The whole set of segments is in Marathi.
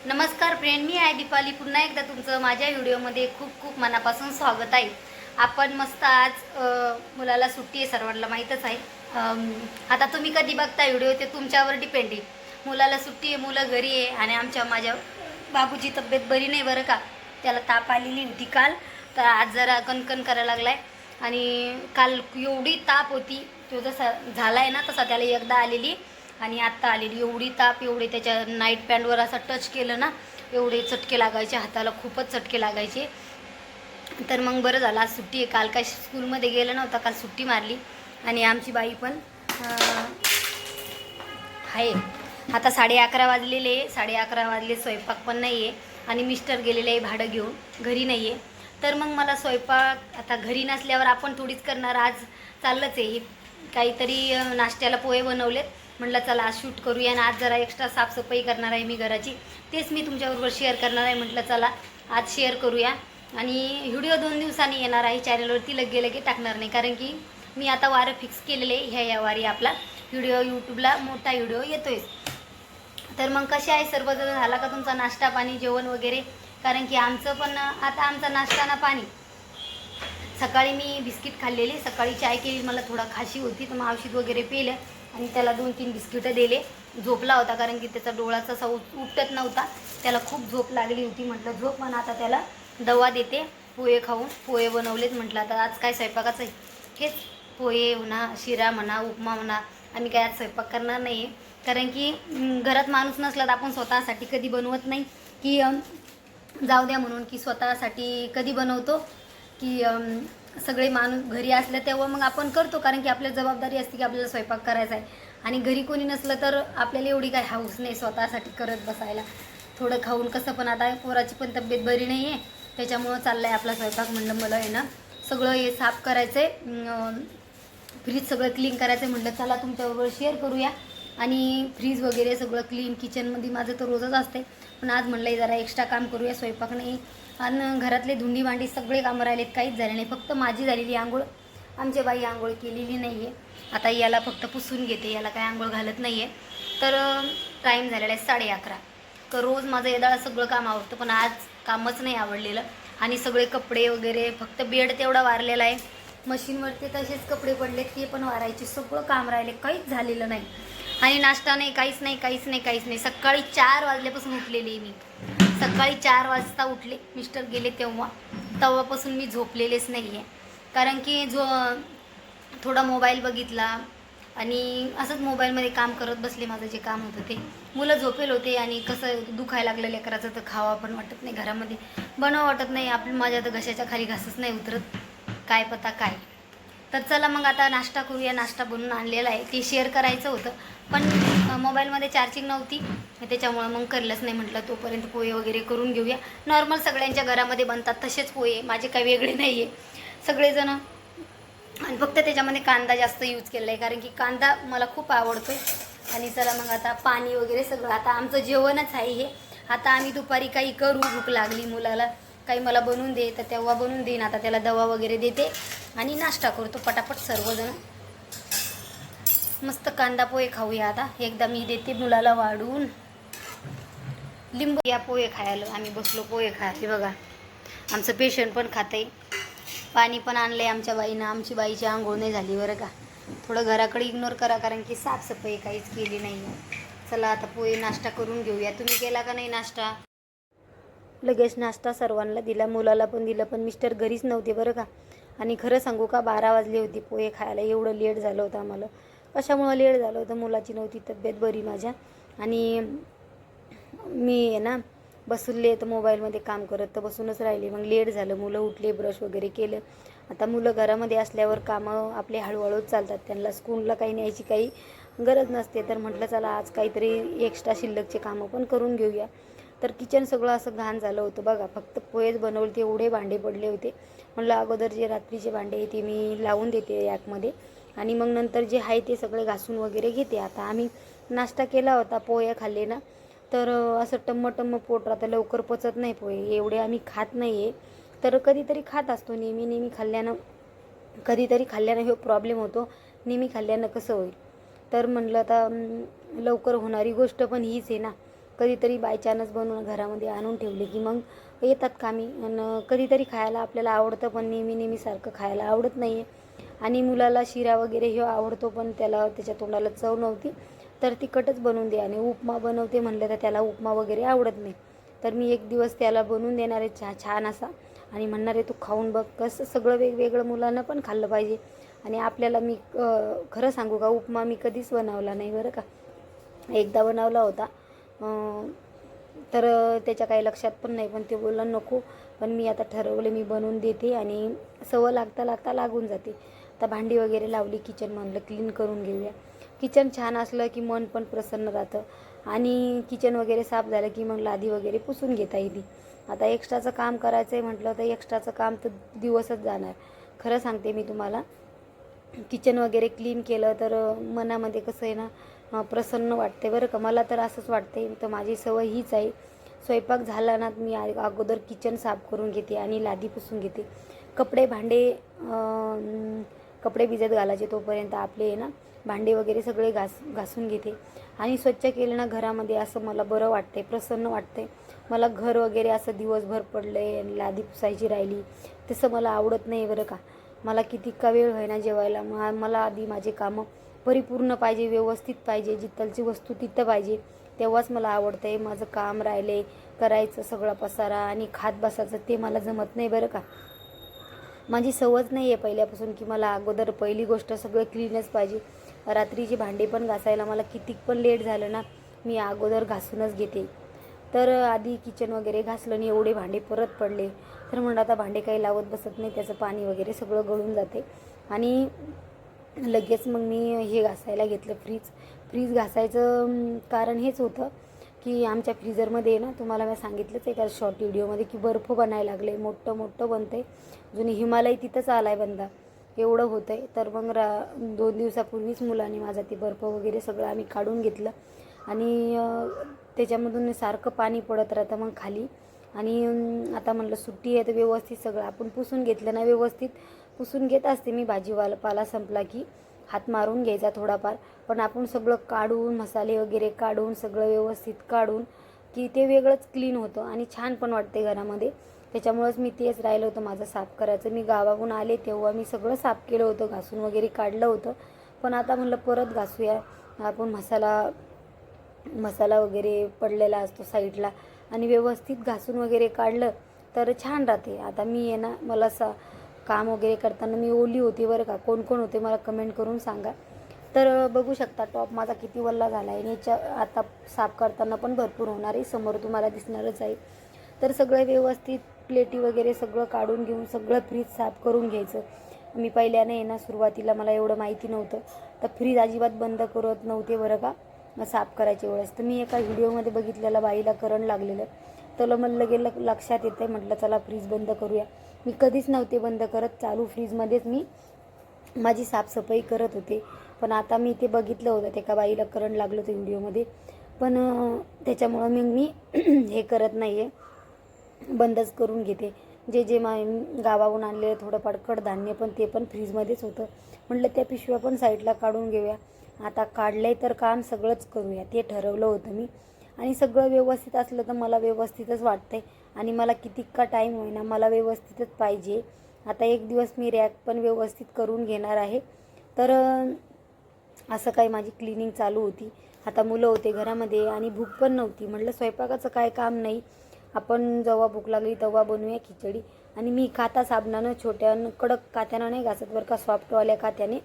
नमस्कार फ्रेंड, मी आहे दीपाली. पुन्हा एकदा तुमचं माझ्या व्हिडिओमध्ये खूप खूप मनापासून स्वागत आहे. आपण मस्त आज मुलाला सुट्टी आहे, सर्वांना माहीतच आहे. आता तुम्ही कधी बघता व्हिडिओ ते तुमच्यावर डिपेंड आहे. मुलाला सुट्टी आहे, मुलं घरी आहे आणि माझ्या बाबूची तब्येत बरी नाही बरं का. त्याला ताप आलेली होती काल, तर आज जरा कणकण करायला लागला आहे. आणि काल एवढी ताप होती, तो जसा झाला आहे ना तसा त्याला एकदा आलेली आणि आत्ता आलेली. एवढी ताप, एवढे त्याच्या नाईट पॅन्टवर असं टच केलं ना, एवढे चटके लागायचे हाताला, खूपच चटके लागायचे. तर मग बरं झालं आज सुट्टी आहे. काल काय स्कूलमध्ये गेलं नव्हतं, काल सुट्टी मारली. आणि आमची बाई पण आहे. आता 11:30 वाजलेले, 11:30 वाजले, स्वयंपाक पण नाही आहे. आणि मिस्टर गेलेले आहे भाडं घेऊन, घरी नाही आहे. तर मग मला स्वयंपाक आता घरी नसल्यावर आपण थोडीच करणार. आज चाललंच आहे काहीतरी. नाश्त्याला पोहे बनवलेत, म्हटलं चला आज शूट करूया. आणि आज जरा एक्स्ट्रा साफसफाई करणार आहे मी घराची, तेच मी तुमच्याबरोबर शेअर करणार आहे. म्हटलं चला आज शेअर करूया. आणि व्हिडिओ 2 दिवसांनी येणार आहे चॅनलवरती, लगे टाकणार नाही, कारण की मी आता वारं फिक्स केलेले आहे. ह्या वारी आपला व्हिडिओ यूट्यूबला मोठा व्हिडिओ येतोय. तर मग कसे आहे सर्वजण, झाला का तुमचा नाश्ता पाणी जेवण वगैरे? कारण की आमचं पण आता आमचा नाश्ता ना पाणी. सकाळी मी बिस्किट खाल्लेली, सकाळी चाय केली, मला थोडा खाशी होती तर मग औषध वगैरे पिलं आणि त्याला 2-3 बिस्किटं दिले. झोपला होता कारण की त्याचा डोळाचा असा उठत नव्हता, त्याला खूप झोप लागली होती. म्हटलं झोप म्हणा, आता त्याला दवा देते. पोहे खाऊन पोहे बनवलेत. म्हटलं आता आज काय स्वयंपाकाचं आहे, हेच पोहे म्हणा, शिरा म्हणा, उपमा म्हणा. आम्ही काय आज स्वयंपाक करणार नाही आहे, कारण की घरात माणूस नसला तर आपण स्वतःसाठी कधी बनवत नाही, की जाऊ द्या म्हणून, की स्वतःसाठी कधी बनवतो की सगळे माणूस घरी असलं तेव्हा मग आपण करतो, कारण की आपल्याला जबाबदारी असते की आपल्याला स्वयंपाक करायचा आहे. आणि घरी कोणी नसलं तर आपल्याला एवढी काही हाऊस नाही स्वतःसाठी करत बसायला. थोडं खाऊन कसं, पण आता पोराची पण तब्येत बरी नाही आहे, त्याच्यामुळं चाललं आहे आपला स्वयंपाक. म्हणलं मला आहे ना सगळं हे साफ करायचं आहे, फ्रीज सगळं क्लीन करायचं आहे. म्हटलं चला तुमच्याबरोबर शेअर करूया. आणि फ्रीज वगैरे सगळं क्लीन, किचनमध्ये माझं तर रोजच असते, पण आज म्हणलं जरा एक्स्ट्रा काम करूया, स्वयंपाक नाही. आणि घरातले धुंडी भांडी सगळे कामं राहिलेत, काहीच झाले नाही, फक्त माझी झालेली आंघोळ. आमच्या बाई आंघोळ केलेली नाही आहे. आता याला फक्त पुसून घेते, याला काय आंघोळ घालत नाही आहे. तर टाईम झालेला आहे 11:30. तर रोज माझं येदाळा सगळं काम आवडतं, पण आज कामच नाही आवडलेलं. आणि सगळे कपडे वगैरे, फक्त बेड तेवढा वारलेला आहे. मशीनवरती तसेच कपडे पडले, ते पण वारायचे, सगळं काम राहिले, काहीच झालेलं नाही. आणि नाश्ता नाही, काहीच नाही. सकाळी 4 वाजल्यापासून उठलेली मी. सकाळी 4 वाजता उठले, मिस्टर गेले तेव्हापासून मी झोपलेलेच नाही आहे. कारण की थोडा मोबाईल बघितला आणि असंच मोबाईलमध्ये काम करत बसले. माझं जे काम होतं ते, मुलं झोपेल होते. आणि कसं दुखायला लागलं लेकराचं, तर खावा पण वाटत नाही, घरामध्ये बनवा वाटत नाही. माझ्या तर घशाच्या खाली घासच नाही उतरत, काय पता काय. तर चला मग आता नाश्ता करूया. नाश्ता बनवून आणलेला आहे, ते शेअर करायचं होतं, पण मोबाईलमध्ये चार्जिंग नव्हती, त्याच्यामुळं मग करलंच नाही. म्हटलं तोपर्यंत पोहे वगैरे करून घेऊया. नॉर्मल सगळ्यांच्या घरामध्ये बनतात तसेच पोहे, माझे काही वेगळे नाही आहे सगळेजणं. आणि फक्त त्याच्यामध्ये कांदा जास्त यूज केलेला आहे, कारण की कांदा मला खूप आवडतो आहे. आणि चला मग आता पाणी वगैरे सगळं, आता आमचं जेवणच आहे हे. आता आम्ही दुपारी काही करू, भूक लागली मुलाला, काही मला बनवून दे, तर तेव्हा बनवून देईन. आता त्याला दवा वगैरे देते आणि नाश्ता करतो पटापट सर्वजण. मस्त कांदा पोहे खाऊया. आता एकदा मी देते मुलाला वाढून लिंबू. या पोहे खायला आम्ही बसलो, पोहे खायला. बघा आमचं पेशंट पण खाते. पाणी पण आणलं आहे आमच्या बाईनं. आमची बाईची आंघोळ नाही झाली बरं का. थोडं घराकडे इग्नोर करा, कारण की साफसफाई काहीच केली नाही आहे. चला आता पोहे नाश्ता करून घेऊया. तुम्ही केला का नाही नाश्ता? लगेच नाश्ता सर्वांना दिला, मुलाला पण दिलं, पण मिस्टर घरीच नव्हते बरं का. आणि खरं सांगू का, 12 वाजले होते पोहे खायला. एवढं लेट झालं होतं आम्हाला. कशामुळं लेट झालं होतं, मुलाची नव्हती तब्येत बरी माझ्या. आणि मी आहे ना बसले तर मोबाईलमध्ये काम करत तर बसूनच राहिले. मग लेट झालं, मुलं उठले, ब्रश वगैरे केलं. आता मुलं घरामध्ये असल्यावर कामं आपले हळूहळूच चालतात, त्यांना स्कूलला काही न्यायची काही गरज नसते. तर म्हटलं चला आज काहीतरी एक्स्ट्रा शिल्लकचे कामं पण करून घेऊया. तर किचन सगळं असं घाण झालं होतं बघा. फक्त पोहेच बनवले, ते एवढे भांडे पडले होते. म्हटलं अगोदर जे रात्रीचे भांडे आहे ते मी लावून देते रॅकमध्ये, आणि मग नंतर जे आहे ते सगळे घासून वगैरे घेते. आता आम्ही नाश्ता केला होता, पोहे खाल्ले ना, तर असं टम्म पोट राहतं, लवकर पचत नाही पोहे. एवढे आम्ही खात नाही आहे, तर कधीतरी खात असतो. नेहमी खाल्ल्यानं, कधीतरी खाल्ल्यानं हे प्रॉब्लेम होतो, नेहमी खाल्ल्यानं कसं होईल. तर म्हणलं आता लवकर होणारी गोष्ट पण हीच आहे ना, कधीतरी बाय चान्स बनवून घरामध्ये आणून ठेवले की मग येतात कामी. आणि कधीतरी खायला आपल्याला आवडतं, पण नेहमीसारखं खायला आवडत नाही आहे. आणि मुलाला शिरा वगैरे हे आवडतो, पण त्याला त्याच्या तोंडाला चव नव्हती, तर तिखटच बनवून दे. आणि उपमा बनवते म्हणलं तर त्याला उपमा वगैरे आवडत नाही. तर मी एक दिवस त्याला बनवून देणार आहे छान असा, आणि म्हणणार आहे तू खाऊन बघ. कसं सगळं वेगवेगळं मुलांना पण खाल्लं पाहिजे. आणि आपल्याला मी खरं सांगू का, उपमा मी कधीच बनवला नाही बरं का. एकदा बनवला होता, तर त्याच्या काही लक्षात पण नाही, पण ते बोलला नको. पण मी आता ठरवले मी बनवून देते, आणि सवय लागता लागून जाते. आता भांडी वगैरे लावली, किचन म्हणलं क्लीन करून घेऊया. किचन छान असलं की मन पण प्रसन्न राहतं, आणि किचन वगैरे साफ झालं की मग लादी वगैरे पुसून घेता येते. आता एक्स्ट्राचं काम करायचं आहे म्हटलं तर एक्स्ट्राचं काम तर दिवसच जाणार. खरं सांगते मी तुम्हाला, किचन वगैरे क्लीन केलं तर मनामध्ये कसं आहे ना, प्रसन्न वाटते बरं का. मला तर असंच वाटते. तर माझी सवय हीच आहे, स्वयंपाक झाला ना मी अगोदर किचन साफ करून घेते आणि लादी पुसून घेते. कपडे भांडे कपडे भिजत घालायचे तोपर्यंत आपले आहे ना भांडे वगैरे सगळे घासून घेते. आणि स्वच्छ केलं ना घरामध्ये असं मला बरं वाटते, प्रसन्न वाटते. मला घर वगैरे असं दिवसभर पडले आणि लादी पुसायची राहिली तसं मला आवडत नाही बरं का. मला किती का वेळ होईना जेवायला, मला आधी माझे कामं परिपूर्ण पाहिजे, व्यवस्थित पाहिजे, जिथलची वस्तू तिथं पाहिजे, तेव्हाच मला आवडतं आहे. माझं काम राहिले करायचं सगळा पसारा आणि खात बसायचं, ते मला जमत नाही बरं का. माझी सवयच नाही आहे पहिल्यापासून की मला अगोदर पहिली गोष्ट सगळं क्लीनच पाहिजे. रात्रीची भांडी पण घासायला मला किती पण लेट झालं ना, मी अगोदर घासूनच घेते. तर आधी किचन वगैरे घासलं आणि एवढे भांडे परत पडले, तर म्हणलं आता भांडे काही लावत बसत नाही, त्याचं पाणी वगैरे सगळं गळून जाते. आणि लगेच मग मी हे घासायला घेतलं, फ्रीज घासायचं कारण हेच होतं की आमच्या फ्रीजरमध्ये ना, तुम्हाला मी सांगितलंच एका शॉर्ट व्हिडिओमध्ये की बर्फ बनायला लागले, मोठं बनते. जुनी हिमालय तिथंच आलाय बंदा, एवढं होतं आहे. तर मग 2 दिवसापूर्वीच मुलांनी माझा ते बर्फ वगैरे सगळं आम्ही काढून घेतलं, आणि त्याच्यामधून सारखं पाणी पडत राहतं मग खाली. आणि आता म्हणलं सुट्टी आहे तर व्यवस्थित सगळं आपण पुसून घेतलं ना, व्यवस्थित पुसून घेत असते मी. पाला संपला की हात मारून घ्यायचा थोडाफार, पण आपण सगळं काढून मसाले वगैरे काढून सगळं व्यवस्थित काढून की ते वेगळंच क्लीन होतं आणि छान पण वाटते घरामध्ये. त्याच्यामुळंच मी तेच राहिलं होतं माझं साफ करायचं. मी गावाहून आले तेव्हा मी सगळं साफ केलं होतं, घासून वगैरे काढलं होतं. पण आता म्हणलं परत घासूया. आपण मसाला वगैरे पडलेला असतो साईडला, आणि व्यवस्थित घासून वगैरे काढलं तर छान राहते. आता मी आहे ना, मला काम वगैरे करताना मी ओली होती बरं का. कोण होते मला कमेंट करून सांगा. तर बघू शकता टॉप माझा किती वल्ला झाला आहे, आणि याच्या आता साफ करताना पण भरपूर होणार आहे, समोर तुम्हाला दिसणारच आहे. तर सगळं व्यवस्थित प्लेटी वगैरे सगळं काढून घेऊन सगळं फ्रीज साफ करून घ्यायचं. मी पहिल्याने ना सुरुवातीला मला एवढं माहिती नव्हतं, तर फ्रीज अजिबात बंद करत नव्हते बरं का साफ करायच्या वेळेस. तर मी एका व्हिडिओमध्ये बघितलेलं, बाईला करंट लागलेलं, तर मला गेलं लक्षात येतं, म्हटलं चला फ्रीज बंद करूया. मी कधीच नव्हते बंद करत, चालू फ्रीजमध्येच मी माझी साफसफाई करत होते. पण आता मी ते बघितलं होतं, ते एका बाईला करंट लागलं होतं व्हिडिओमध्ये, पण त्याच्यामुळं मग मी हे करत नाही आहे, बंदच करून घेते. जे गावाहून आणलेलं थोडंफार कडधान्य पण ते पण फ्रीजमध्येच होतं. म्हटलं त्या पिशव्या पण साईडला काढून घेऊया. आता काढलं आहे तर काम सगळंच करूया, ते ठरवलं होतं मी. आणि सगळं व्यवस्थित असलं तर मला व्यवस्थितच वाटतंय, आणि मला किती का टाईम होईना मला व्यवस्थितच पाहिजे. आता एक दिवस मी रॅक पण व्यवस्थित करून घेणार आहे. तर असं काही माझी क्लिनिंग चालू होती. आता मुलं होते घरामध्ये आणि भूक पण नव्हती. म्हटलं स्वयंपाकाचं काय काम नाही, आपण जेव्हा भूक लागली तेव्हा बनवूया खिचडी. आणि मी काथा साबणानं छोट्या कडक कात्यानं नाही घासत बरं का, सॉफ्टवाल्या कात्याने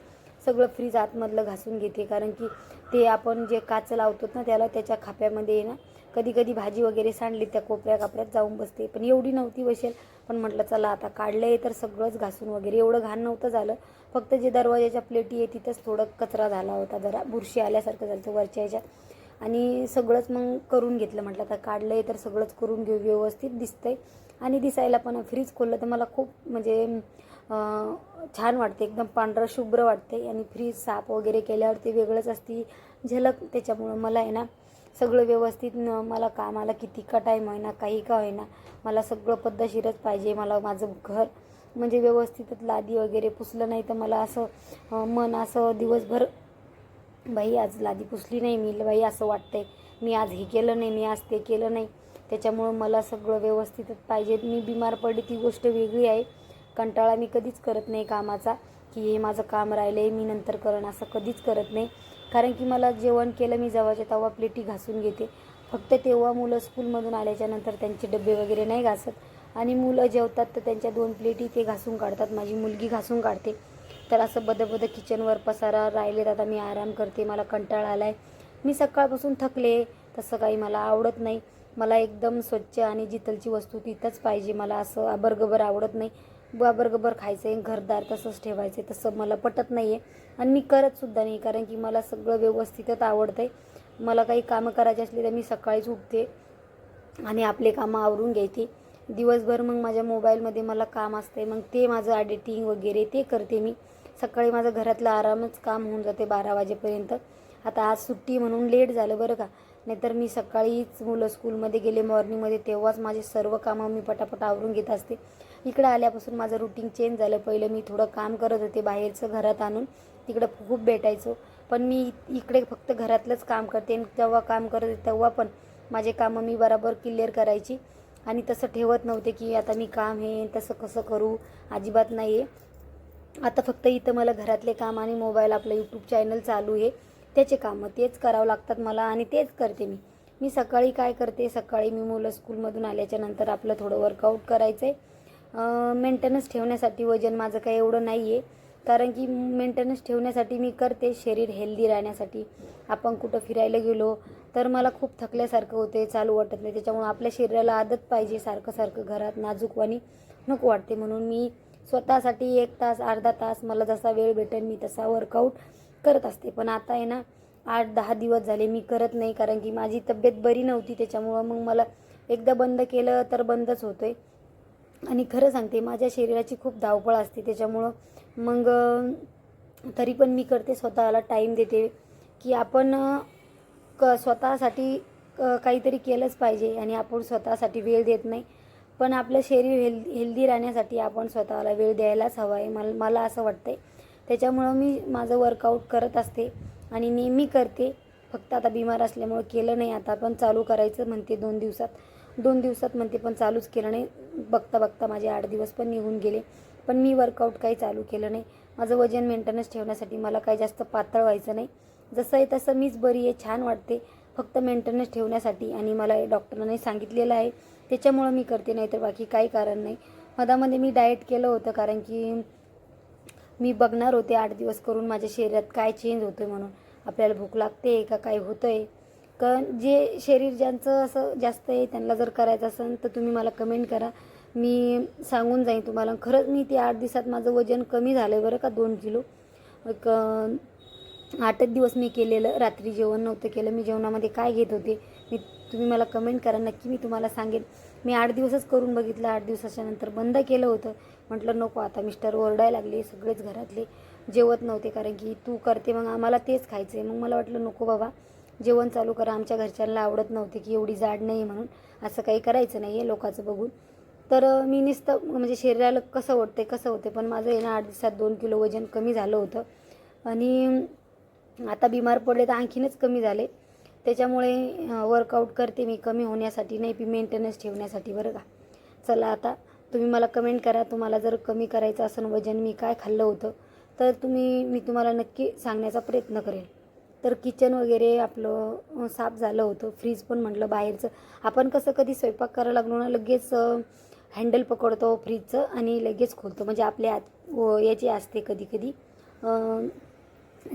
सगळं फ्रीज आतमधलं घासून घेते. कारण की ते आपण जे काच लावतो ना त्याला, त्याच्या खाप्यामध्ये ना कधी कधी भाजी वगैरे सांडली त्या कोपऱ्यात जाऊन बसते. पण एवढी नव्हती बसेल, पण म्हटलं चला आता काढलं आहे तर सगळंच घासून वगैरे. एवढं घाण नव्हतं झालं, फक्त जे दरवाजाच्या प्लेटी आहे तिथंच थोडं कचरा झाला होता, जरा बुरशी आल्यासारखं झालं वरच्या ह्याच्यात. आणि सगळंच मग करून घेतलं. म्हटलं आता काढलं आहे तर सगळंच करून घेऊ, व्यवस्थित दिसतंय. आणि दिसायला पण फ्रीज खोललं तर मला खूप म्हणजे छान वाटते, एकदम पांढरं शुभ्र वाटते. आणि फ्रीज साफ वगैरे केल्यावर ते वेगळंच असते झलक. त्याच्यामुळं मला आहे ना सगळं व्यवस्थित, मला कामाला किती का टाईम होईना, काही का होईना, मला सगळं पद्धतशीरच पाहिजे. मला माझं घर म्हणजे व्यवस्थितच, लादी वगैरे पुसलं नाही तर मला असं मन असं दिवसभर बाई आज लादी पुसली नाही मी बाई असं वाटतंय. मी आज हे केलं नाही, मी आज ते केलं नाही. त्याच्यामुळं मला सगळं व्यवस्थितच पाहिजे. मी बिमार पडले ती गोष्ट वेगळी आहे. कंटाळा मी कधीच करत नाही कामाचा, की हे माझं काम राहिलं आहे मी नंतर करेन, असं कधीच करत नाही. कारण की मला जेवण केलं मी जवळच्या तेव्हा प्लेटी घासून घेते. फक्त तेव्हा मुलं स्कूलमधून आल्याच्यानंतर त्यांचे डबे वगैरे नाही घासत. आणि मुलं जेवतात तर त्यांच्या 2 प्लेटी ते घासून काढतात, माझी मुलगी घासून काढते. तर असं बदं किचनवर पसारा राहिलेत. आता मी आराम करते, मला कंटाळा आला आहे. मी सकाळपासून थकले. तसं काही मला आवडत नाही. मला एकदम स्वच्छ आणि जिथलची वस्तू तिथंच पाहिजे. मला असं आबरगबर आवडत नाही. आबरगबर खायचं आहे, घरदार तसंच ठेवायचं आहे, तसं मला पटत नाही आहे. आणि मी करतसुद्धा नाही, कारण की मला सगळं व्यवस्थितच आवडतं आहे. मला काही कामं करायची असली तर मी सकाळीच उठते आणि आपले कामं आवरून घ्यायची. दिवसभर मग माझ्या मोबाईलमध्ये मला काम असते, मग ते माझं एडिटिंग वगैरे ते करते मी. सकाळी माझं घरातलं आरामच काम होऊन जाते 12 वाजेपर्यंत. आता आज सुट्टी म्हणून लेट झालं बरं का, नाहीतर मी सकाळीच मुलं स्कूलमध्ये गेले मॉर्निंगमध्ये तेव्हाच माझे सर्व कामं मी पटापट आवरून घेत असते. इकडं आल्यापासून माझं रुटीन चेंज झालं. पहिलं मी थोडं काम करत होते बाहेरचं घरात आणून, तिकडं खूप भेटायचो. पण मी इकडे फक्त घरातलंच काम करते. आणि जेव्हा काम करत होते तेव्हा पण माझे कामं मी बरोबर क्लिअर करायची आणि तसं ठेवत नव्हते की आता मी काम हे तसं कसं करू, अजिबात नाही आहे. आता फक्त इथं मला घरातले काम आणि मोबाईल आपलं यूट्यूब चॅनल चालू आहे, त्याचे कामं तेच करावं लागतात मला आणि तेच करते मी. मी सकाळी काय करते, सकाळी मी मुलं स्कूलमधून आल्याच्यानंतर आपलं थोडं वर्कआउट करायचं आहे. मेंटेनन्स ठेवण्यासाठी. वजन माझं काही एवढं नाही आहे, कारण की मेंटेनन्स ठेवण्यासाठी मी करते, शरीर हेल्दी राहण्यासाठी. आपण कुठं फिरायला गेलो तर मला खूप थकल्यासारखं होते, चालू वाटत नाही. त्याच्यामुळं आपल्या शरीराला आदत पाहिजे, सारखं सारखं घरात नाजूकवाणी नको वाटते. म्हणून मी स्वतःसाठी 1 तास अर्धा तास मला जसा वेळ भेटेल मी तसा वर्कआउट करत असते. पण आता आहे ना 8-10 दिवस झाले मी करत नाही, कारण की माझी तब्येत बरी नव्हती. त्याच्यामुळं मग मला एकदा बंद केलं तर बंदच होतं आहे. आणि खरं सांगते माझ्या शरीराची खूप धावपळ असते, त्याच्यामुळं मग तरी पण मी करते, स्वतःला टाईम देते की आपण स्वतःसाठी काहीतरी केलंच पाहिजे. आणि आपण स्वतःसाठी वेळ देत नाही. पण आपलं शरीर हेल्दी राहण्यासाठी आपण स्वतःला वेळ द्यायलाच हवा आहे, मला असं वाटतं आहे. त्याच्यामुळं मी माझं वर्कआउट करत असते आणि नेहमी करते. फक्त आता बिमार असल्यामुळं केलं नाही. आता पण चालू करायचं म्हणते 2 दिवसात म्हणते, पण चालूच केलं नाही. बघता माझे 8 दिवस पण निघून गेले, पण मी वर्कआउट काही चालू केलं नाही. माझं वजन मेंटेनन्स ठेवण्यासाठी मला काही जास्त पातळ व्हायचं नाही. जसं आहे तसं मीच बरी आहे, छान वाटते. फक्त मेंटेनन्स ठेवण्यासाठी आणि मला डॉक्टरांनी सांगितलेलं आहे, त्याच्यामुळं मी करते, नाही तर बाकी काही कारण नाही. मधामध्ये मी डाएट केलं होतं, कारण की मी बघणार होते 8 दिवस करून माझ्या शरीरात काय चेंज होतं आहे म्हणून. आपल्याला भूक लागते का काय होतं आहे. कारण जे शरीर ज्यांचं असं जास्त आहे त्यांना जर करायचं असेल तर तुम्ही मला कमेंट करा, मी सांगून जाईन तुम्हाला. खरंच मी ते 8 दिवसात माझं वजन कमी झालं आहे बरं का, 2 किलो. एक 8च दिवस मी केलेलं, रात्री जेवण नव्हतं केलं. मी जेवणामध्ये काय घेत होते तुम्ही मला कमेंट करा, नक्की मी तुम्हाला सांगेन. मी 8 दिवसच करून बघितलं, 8 दिवसाच्या नंतर बंद केलं होतं. म्हटलं नको आता, मिस्टर ओरडायला लागले, सगळेच घरातले जेवत नव्हते, कारण की तू करते मग आम्हाला तेच खायचं आहे. मग मला वाटलं नको बाबा, जेवण चालू करा. आमच्या घरच्यांना आवडत नव्हते की एवढी जाड नाही म्हणून, असं काही करायचं नाही आहे लोकांचं बघून. तर मी नुसतं म्हणजे शरीराला कसं होते, पण माझं आहे ना 8 दिवसात 2 किलो वजन कमी झालं होतं. आणि आता बिमार पडले तर आणखीनच कमी झाले. त्याच्यामुळे वर्कआउट करते मी कमी होण्यासाठी, नाही मेंटेनन्स ठेवण्यासाठी बरं का. चला आता तुम्ही मला कमेंट करा, तुम्हाला जर कमी करायचं असेल वजन, मी काय खाल्लं होतं तर मी तुम्हाला नक्की सांगण्याचा प्रयत्न करेल. तर किचन वगैरे आपलं साफ झालं होतं. फ्रीज पण म्हटलं बाहेरचं, आपण कसं कधी स्वयंपाक करायला लागलो ना लगेच हँडल पकडतो फ्रीजचं आणि लगेच खोलतो. म्हणजे आपल्या याची असते कधी कधी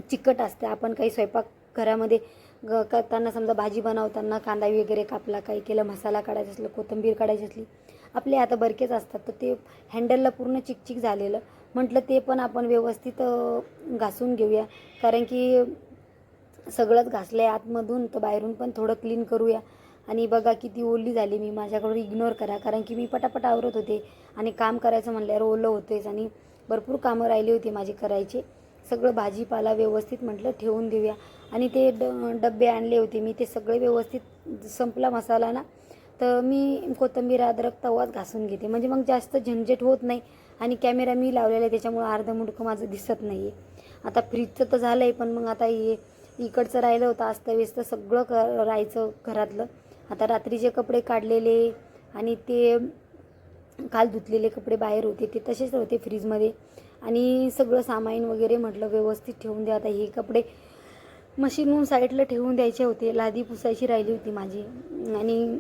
चिकट असते. आपण काही स्वयंपाक घरामध्ये करताना, समजा भाजी बनवताना कांदा वगैरे कापला, काही केलं, मसाला काढायचा असलं, कोथिंबीर काढायची असली, आपले आता बरकेच असतात, तर ते हँडलला पूर्ण चिकचिक झालेलं. म्हटलं ते पण आपण व्यवस्थित घासून घेऊया, कारण की सगळंच घासलं आहे आतमधून, तर बाहेरून पण थोडं क्लीन करूया. आणि बघा किती ओली झाली मी, माझ्याकडून इग्नोर करा, कारण की मी पटापट आवरत होते आणि काम करायचं म्हणल्यावर ओलं होतेच आणि भरपूर कामं राहिली होती माझी करायची. सगळं भाजीपाला व्यवस्थित म्हटलं ठेवून देऊया. आणि ते डबे आणले होते मी, ते सगळे व्यवस्थित संपला मसाला ना, तर मी कोथिंबीर अद्रक तवाच घासून घेते, म्हणजे मग जास्त झंझट होत नाही. आणि कॅमेरा मी लावलेला आहे त्याच्यामुळे अर्धं मुडकं माझं दिसत नाही आहे. आता फ्रीजचं तर झालं आहे, पण मग आता हे इकडचं राहिलं होतं अस्ताव्यस्त सगळं राहायचं घरातलं. आता रात्रीचे कपडे काढलेले आणि ते काल धुतलेले कपडे बाहेर होते ते तसेच होते फ्रीजमध्ये. आणि सगळं सामान वगैरे म्हटलं व्यवस्थित ठेवून द्या. आता हे कपडे मशीनहून साईडला ठेवून द्यायचे होते. लादी पुसायची राहिली होती माझी आणि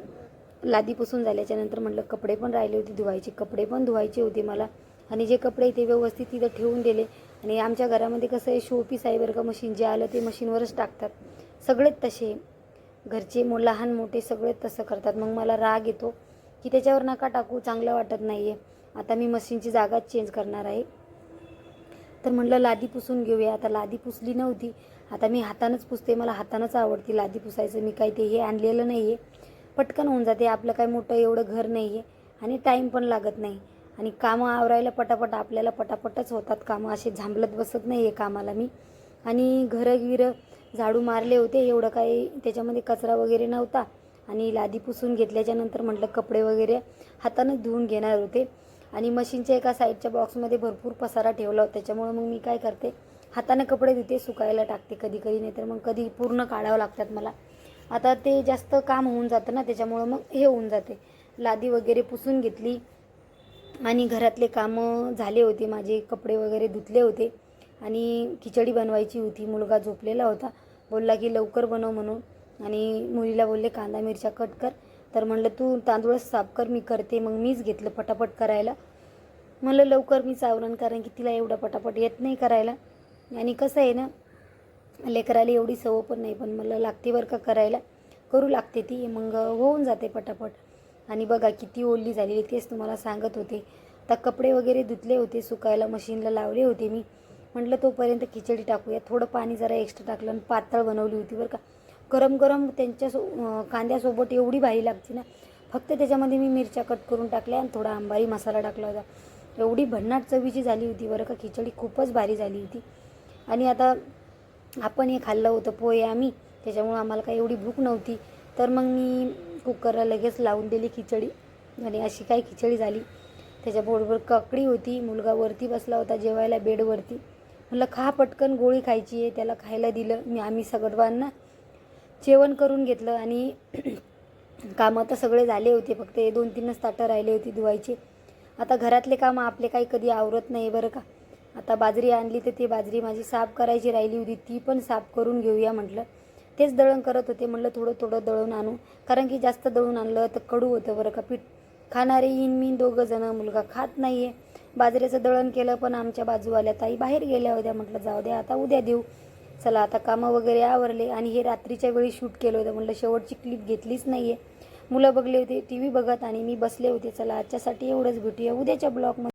लादी पुसून झाल्याच्यानंतर म्हटलं कपडे पण राहिले होते धुवायचे, कपडे पण धुवायचे होते मला. आणि जे कपडे ते व्यवस्थित तिथं ठेवून दिले. आणि आमच्या घरामध्ये कसं आहे शोपीस आहे बरं का, मशीन जे आलं ते मशीनवरच टाकतात सगळेच तसे, घरचे लहान मोठे सगळेच तसं करतात. मग मला राग येतो की त्याच्यावर नका टाकू, चांगलं वाटत नाही आहे. आता मी मशीनची जागाच चेंज करणार आहे. तर म्हटलं लादी पुसून घेऊया. आता लादी पुसली नव्हती, आता मी हातानंच पुसते, मला हातानंच आवडते लादी पुसायचं. मी काही ते हे आणलेलं नाही आहे, पटकन होऊन जाते. आपलं काय मोठं एवढं घर नाही आहे आणि टाईम पण लागत नाही. आणि कामं आवरायला पटापट आपल्याला पटापटच होतात कामं, असे झांबलत बसत नाही आहे कामाला मी. आणि घरं झाडू मारले होते, एवढं काही त्याच्यामध्ये कचरा वगैरे नव्हता. आणि लादी पुसून घेतल्याच्यानंतर म्हटलं कपडे वगैरे हातानंच धुवून घेणार होते. आणि मशीनच्या एका साईडच्या बॉक्समध्ये भरपूर पसारा ठेवला होता, त्याच्यामुळे मग मी काय करते हाताने कपडे धुते, सुकायला टाकते कधी कधी, नाही तर मग कधी पूर्ण काढावं लागतात मला. आता ते जास्त काम होऊन जातं ना, त्याच्यामुळं मग हे होऊन जाते. लादी वगैरे पुसून घेतली आणि घरातले कामं झाले होते माझे, कपडे वगैरे धुतले होते. आणि खिचडी बनवायची होती. मुलगा झोपलेला होता, बोलला की लवकर बनव म्हणून. आणि मुलीला बोलले कांदा मिरच्या कट कर, तर म्हणलं तू तांदूळच साफ कर, मी करते. मग मीच घेतलं पटापट करायला. म्हणलं लवकर मीच आवरण, कारण की तिला एवढं पटापट येत नाही करायला. आणि कसं आहे ना, लेकराला एवढी सवय पण नाही, पण मला लागते बरं का करायला, करू लागते ती, मग होऊन जाते पटापट. आणि बघा किती ओली झालेली तेच तुम्हाला सांगत होते. आता कपडे वगैरे धुतले होते, सुकायला मशीनला लावले होते मी. म्हटलं तोपर्यंत खिचडी टाकूया. थोडं पाणी जरा एक्स्ट्रा टाकलं आणि पातळ बनवली होती बरं का. गरम गरम कांद्यासोबत एवढी भारी लागते ना. फक्त त्याच्यामध्ये मी मिरच्या कट करून टाकल्या आणि थोडा अंबारी मसाला टाकला होता. एवढी भन्नाट चवीची झाली होती बरं का खिचडी, खूपच भारी झाली होती. आणि आता आपण हे खाल्लं होतं पोहे आम्ही, त्याच्यामुळं आम्हाला काही एवढी भूक नव्हती. तर मग मी कुकरला लगेच लावून दिली खिचडी आणि अशी काही खिचडी झाली. त्याच्याबरोबर काकडी होती. मुलगा वरती बसला होता जेवायला बेडवरती, म्हटलं खा पटकन, गोळी खायची आहे, त्याला खायला दिलं. आम्ही सगळ्यांना जेवण करून घेतलं. आणि कामं तर सगळे झाले होते, फक्त 2-3च ताटं राहिले होती धुवायचे. आता घरातले कामं आपले काही कधी आवरत नाही बरं का. आता बाजरी आणली तर ती बाजरी माझी साफ करायची राहिली होती, ती पण साफ करून घेऊया म्हटलं. तेच दळण करत होते, म्हटलं थोडं दळून आणू, कारण की जास्त दळून आणलं तर कडू होतं बरं का पीठ. खाणारे मी 2 जण, मुलगा खात नाही आहे. बाजरीचं दळण केलं, पण आमच्या बाजूवाल्या ताई बाहेर गेल्या होत्या, म्हटलं जाऊ द्या आता उद्या देऊ. चला आता कामं वगैरे आवरले. आणि हे रात्रीच्या वेळी शूट केलं होतं, म्हटलं शेवटची क्लिप घेतलीच नाही आहे. मुलं बघले होते टी व्ही बघत आणि मी बसले होते. चला आजच्यासाठी एवढंच, भेटूया उद्याच्या ब्लॉगमध्ये.